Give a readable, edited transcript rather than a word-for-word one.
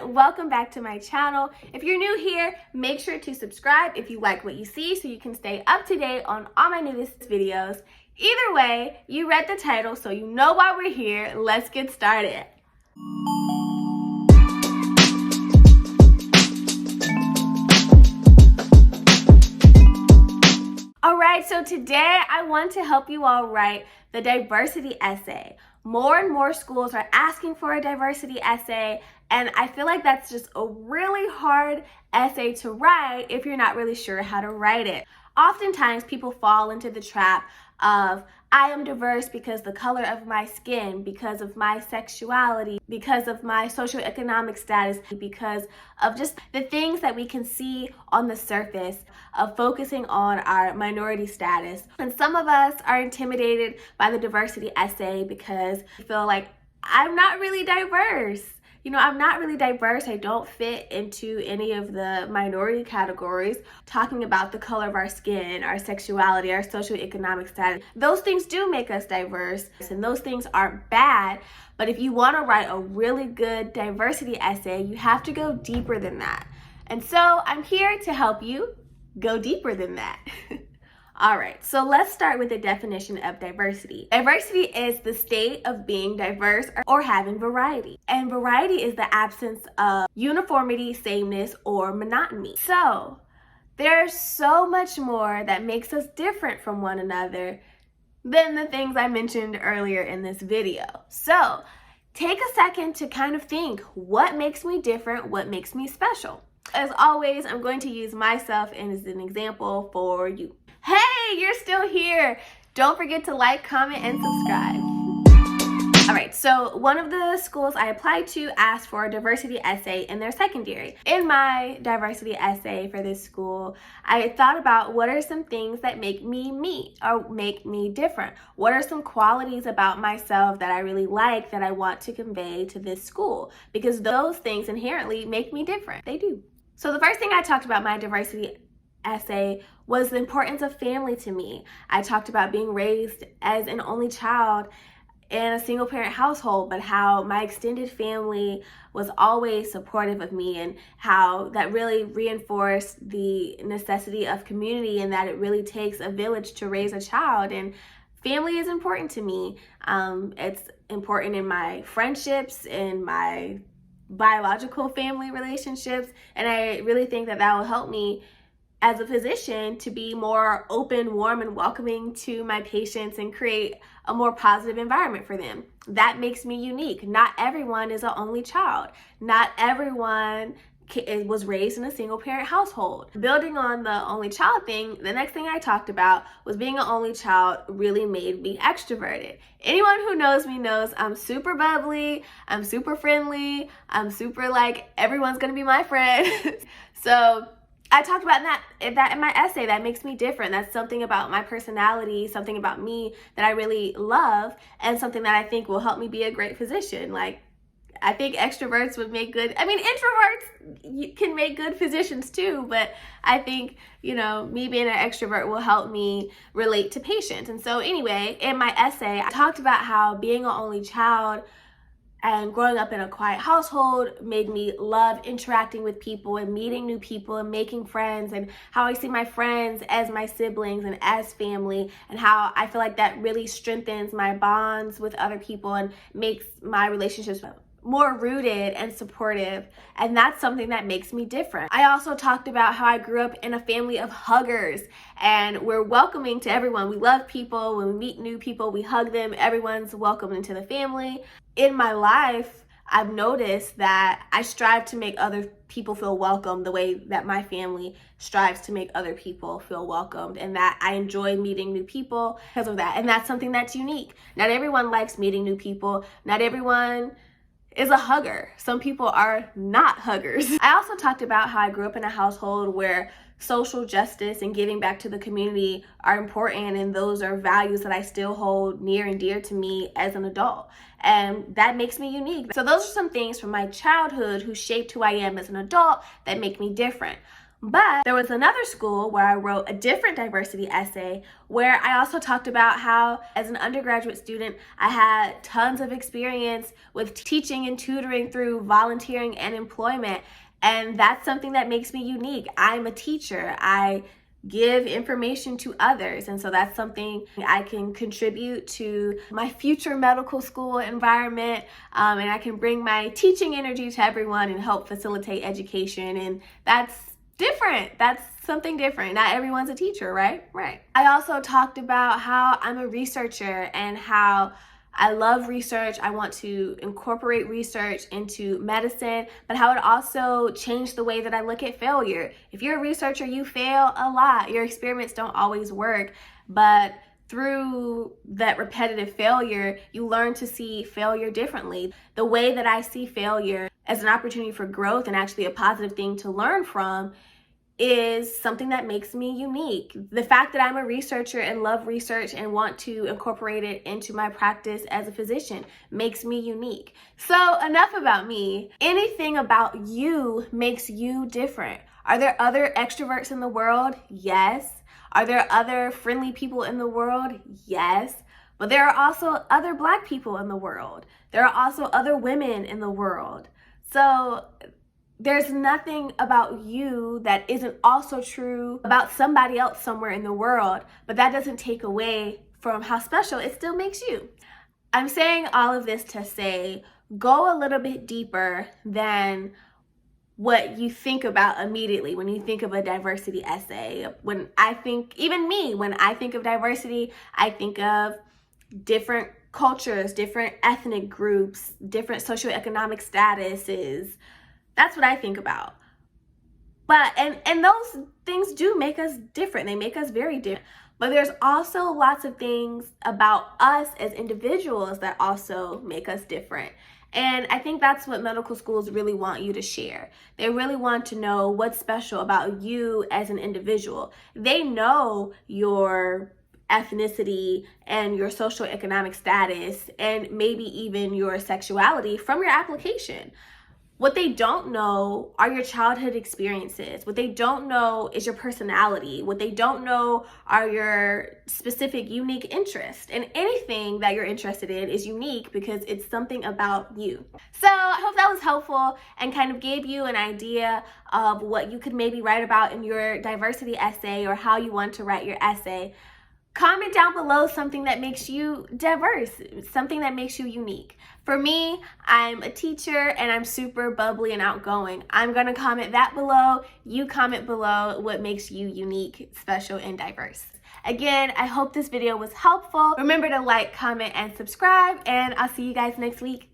welcome back to my channel. If you're new here, make sure to subscribe if you like what you see so you can stay up to date on all my newest videos. Either way, you read the title so you know why we're here. Let's get started. Alright, so today I want to help you all write the diversity essay. More and more schools are asking for a diversity essay, and I feel like that's just a really hard essay to write if you're not really sure how to write it. Oftentimes people fall into the trap of, I am diverse because the color of my skin, because of my sexuality, because of my socioeconomic status, because of just the things that we can see on the surface of focusing on our minority status. And some of us are intimidated by the diversity essay because we feel like, I'm not really diverse. I'm not really diverse. I don't fit into any of the minority categories. Talking about the color of our skin, our sexuality, our socioeconomic status. Those things do make us diverse, and those things aren't bad. But if you want to write a really good diversity essay, you have to go deeper than that. And so I'm here to help you go deeper than that. All right, so let's start with the definition of diversity. Diversity is the state of being diverse or having variety. And variety is the absence of uniformity, sameness, or monotony. So there's so much more that makes us different from one another than the things I mentioned earlier in this video. So take a second to kind of think, what makes me different? What makes me special? As always, I'm going to use myself as an example for you. Hey, you're still here. Don't forget to like, comment, and subscribe. All right, so one of the schools I applied to asked for a diversity essay in their secondary. In my diversity essay for this school, I thought about what are some things that make me me or make me different? What are some qualities about myself that I really like that I want to convey to this school? Because those things inherently make me different. They do. So the first thing I talked about my diversity essay was the importance of family to me. I talked about being raised as an only child in a single parent household, but how my extended family was always supportive of me and how that really reinforced the necessity of community and that it really takes a village to raise a child. And family is important to me. It's important in my friendships, in my biological family relationships, and I really think that that will help me as a physician to be more open, warm, and welcoming to my patients and create a more positive environment for them. That makes me unique. Not everyone is an only child. Not everyone was raised in a single parent household. Building on the only child thing, the next thing I talked about was being an only child really made me extroverted. Anyone who knows me knows I'm super bubbly, I'm super friendly, I'm super like, everyone's gonna be my friend. So I talked about that in my essay. That makes me different. That's something about my personality, something about me that I really love, and something that I think will help me be a great physician. Like, I think extroverts would make good, introverts can make good physicians too, but I think, me being an extrovert will help me relate to patients. And so anyway, in my essay, I talked about how being an only child and growing up in a quiet household made me love interacting with people and meeting new people and making friends, and how I see my friends as my siblings and as family, and how I feel like that really strengthens my bonds with other people and makes my relationships more rooted and supportive, and that's something that makes me different. I also talked about how I grew up in a family of huggers, and we're welcoming to everyone. We love people. When we meet new people, we hug them. Everyone's welcome into the family. In my life, I've noticed that I strive to make other people feel welcome the way that my family strives to make other people feel welcomed, and that I enjoy meeting new people because of that. And that's something that's unique. Not everyone likes meeting new people. Not everyone is a hugger. Some people are not huggers. I also talked about how I grew up in a household where social justice and giving back to the community are important, and those are values that I still hold near and dear to me as an adult, and that makes me unique. So those are some things from my childhood who shaped who I am as an adult that make me different. But there was another school where I wrote a different diversity essay where I also talked about how, as an undergraduate student, I had tons of experience with teaching and tutoring through volunteering and employment. And that's something that makes me unique. I'm a teacher. I give information to others, and so that's something I can contribute to my future medical school environment, and I can bring my teaching energy to everyone and help facilitate education, and that's different. That's something different. Not everyone's a teacher, right? Right. I also talked about how I'm a researcher and how I love research. I want to incorporate research into medicine, but how it also changed the way that I look at failure. If you're a researcher, you fail a lot. Your experiments don't always work, but through that repetitive failure, you learn to see failure differently. The way that I see failure as an opportunity for growth and actually a positive thing to learn from is something that makes me unique. The fact that I'm a researcher and love research and want to incorporate it into my practice as a physician makes me unique. So enough about me. Anything about you makes you different. Are there other extroverts in the world? Yes. Are there other friendly people in the world? Yes. But there are also other Black people in the world. There are also other women in the world. So there's nothing about you that isn't also true about somebody else somewhere in the world, but that doesn't take away from how special it still makes you. I'm saying all of this to say, go a little bit deeper than what you think about immediately when you think of a diversity essay. When I think of diversity, I think of different cultures, different ethnic groups, different socioeconomic statuses. That's what I think about. But, and those things do make us different. They make us very different. But there's also lots of things about us as individuals that also make us different. And I think that's what medical schools really want you to share. They really want to know what's special about you as an individual. They know your ethnicity and your socioeconomic status and maybe even your sexuality from your application. What they don't know are your childhood experiences. What they don't know is your personality. What they don't know are your specific unique interests. And anything that you're interested in is unique because it's something about you. So I hope that was helpful and kind of gave you an idea of what you could maybe write about in your diversity essay or how you want to write your essay. Comment down below something that makes you diverse, something that makes you unique. For me, I'm a teacher and I'm super bubbly and outgoing. I'm gonna comment that below. You comment below what makes you unique, special, and diverse. Again, I hope this video was helpful. Remember to like, comment, and subscribe, and I'll see you guys next week.